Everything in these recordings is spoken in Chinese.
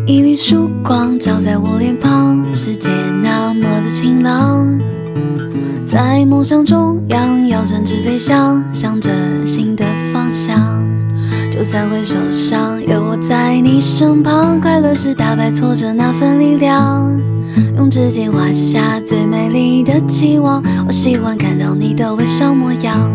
一缕曙光照在我脸庞，世界那么的晴朗，在梦想中央要展翅飞翔，向着新的方向。就算会受伤，有我在你身旁，快乐是打败挫折那份力量。用指尖画下最美丽的期望，我喜欢看到你的微笑模样。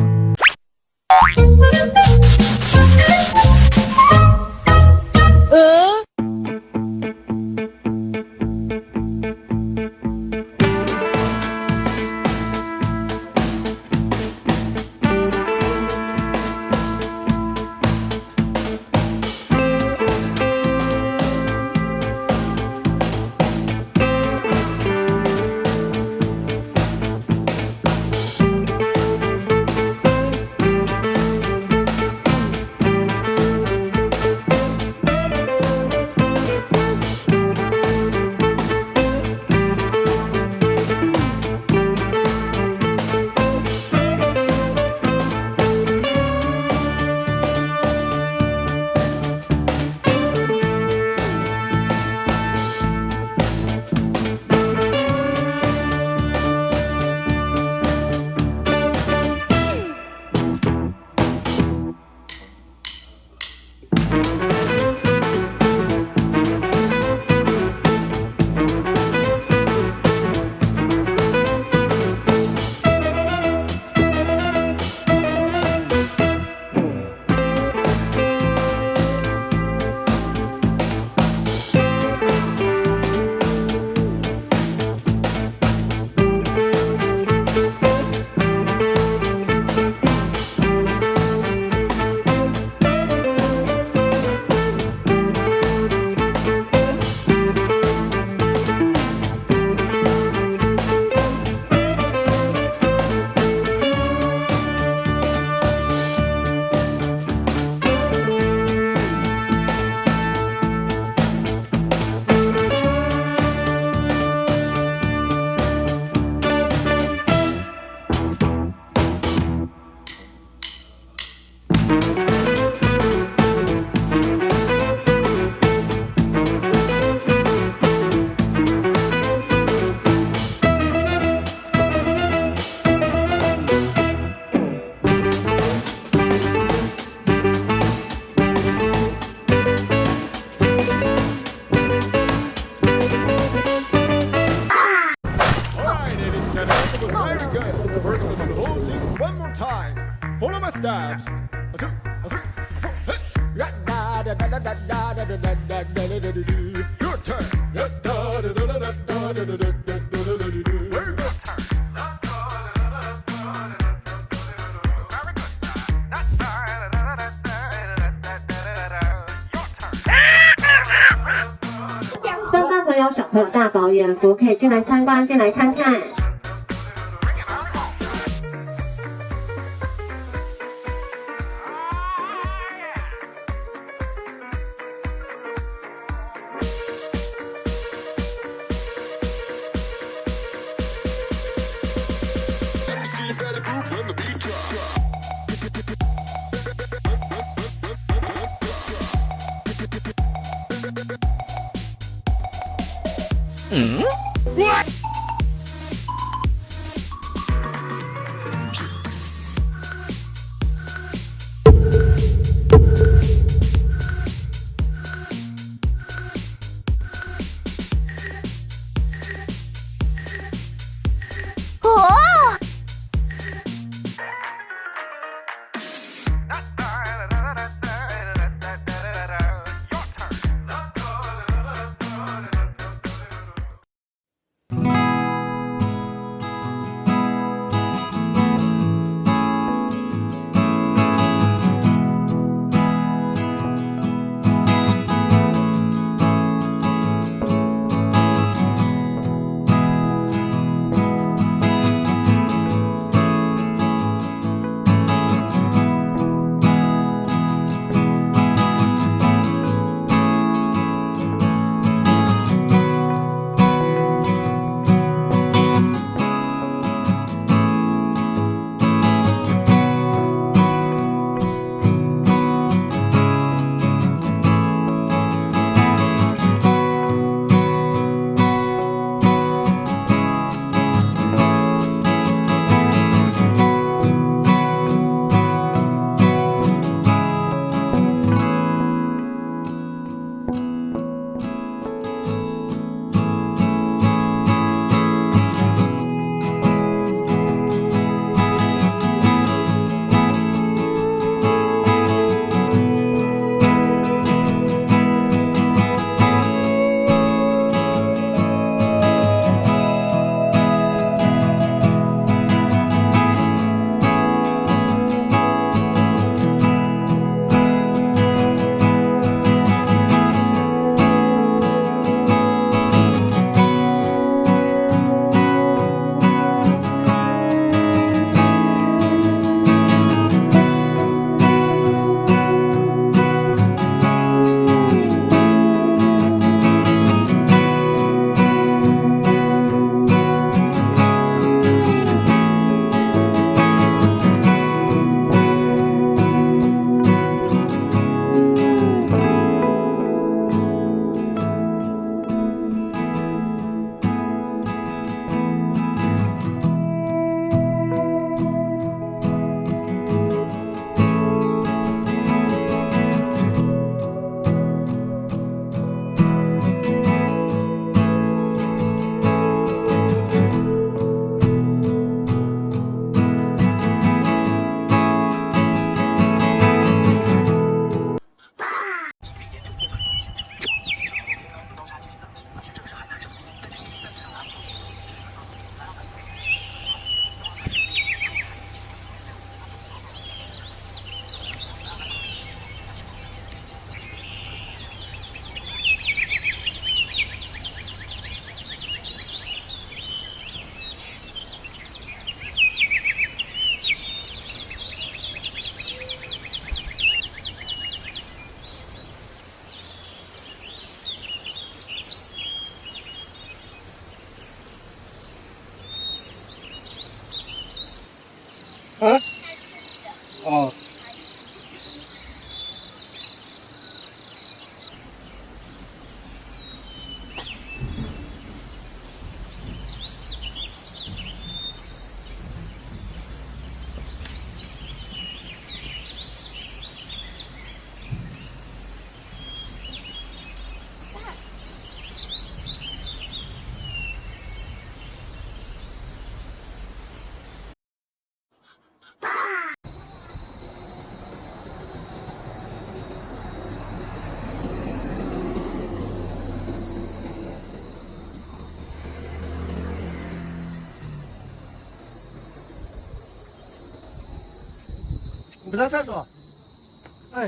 Follow my steps. A 2, a 3, a 4. Your turn. Very good. 大朋友、小朋友大保演服可以进来参观，进来看看。啊？哦。你不上厕所？哎，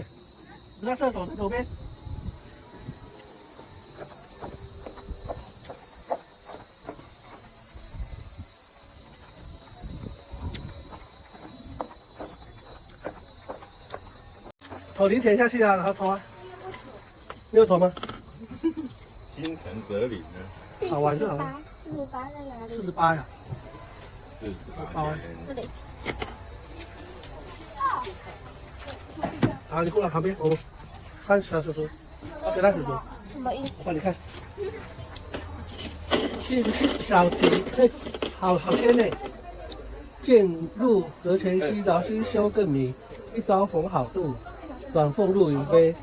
不上厕所在左边。投零钱下去啊，然后投啊。你有投吗？心诚则灵呢？好玩就好了。48在哪里48呀。48年。这里。好，你过来旁边，我30叔叔，30叔叔，什么意思？我帮你看。小亭，好天呢。渐入河泉溪，劳心休更明。一朝逢好度，短凤入云飞。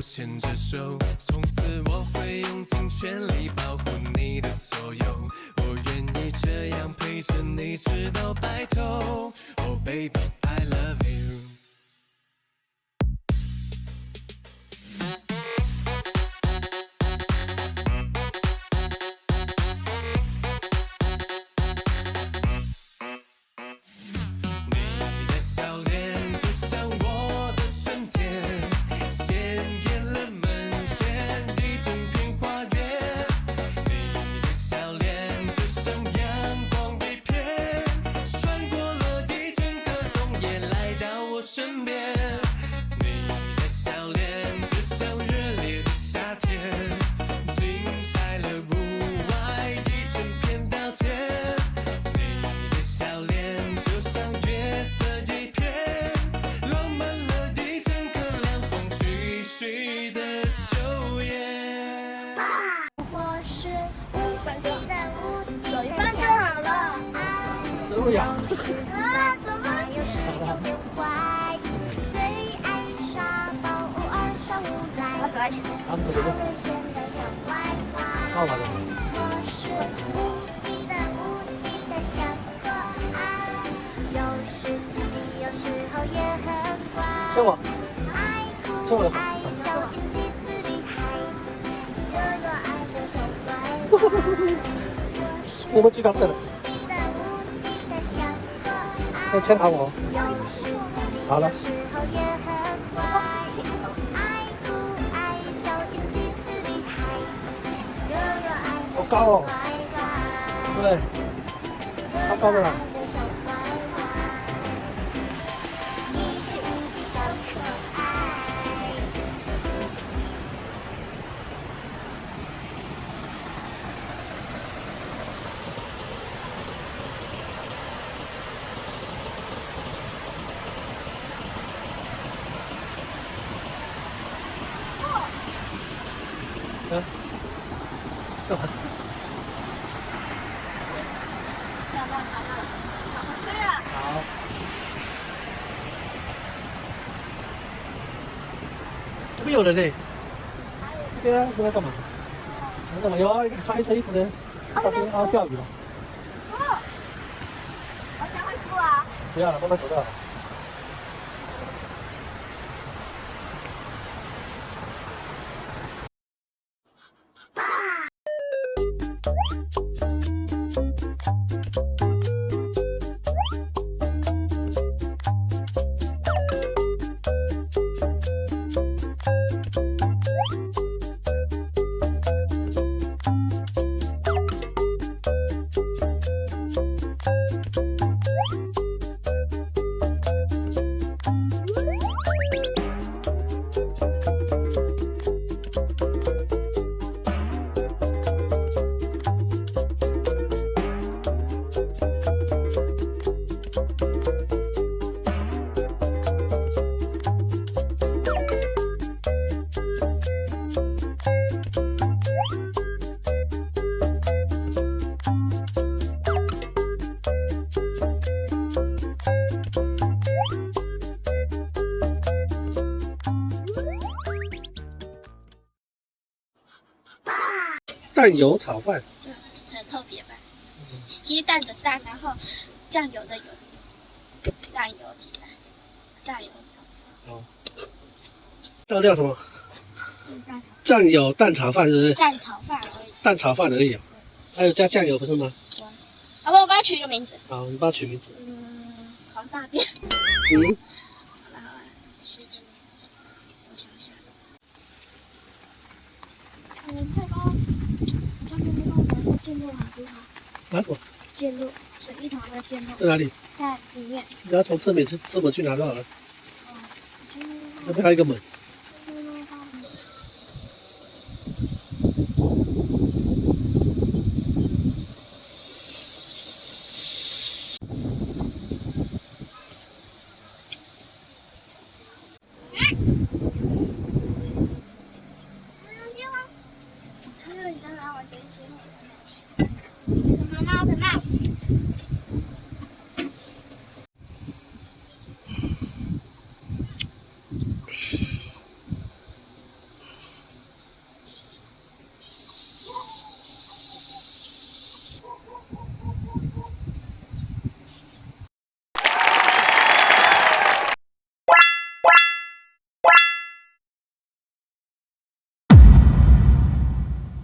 牵着手，从此我会用尽全力保护你的所有。我愿意这样陪着你直到白头。Oh baby, I love you。来去。好，走走走。好，好的。牵我，牵我的手。你有没有举高这了？要牵好我。好了。好高哦，对不对？超高的啦。嗯，干嘛？好。这边有人呢。对啊，这边干嘛？干嘛？有啊，穿黑色衣服的，那边啊钓鱼了。我想会输啊。不要了，慢慢走就好了。蛋油炒饭，很特别吧？鸡蛋的蛋，然后酱油的油，蛋油鸡蛋，蛋油炒哦，这叫什么？蛋炒酱油蛋炒饭是不是？蛋炒饭而已。蛋炒饭而已啊，还有加酱油不是吗？好吧，我帮他取一个名字。好，你帮他取名字。黄大便。嗯。好了，取一个名字。我想想。快帮我上面那个拿个键路好不好？拿什么？键路，水蜜桃的键路。在哪里？在里面。你要从侧面去拿就好了。哦。那边还有一个门。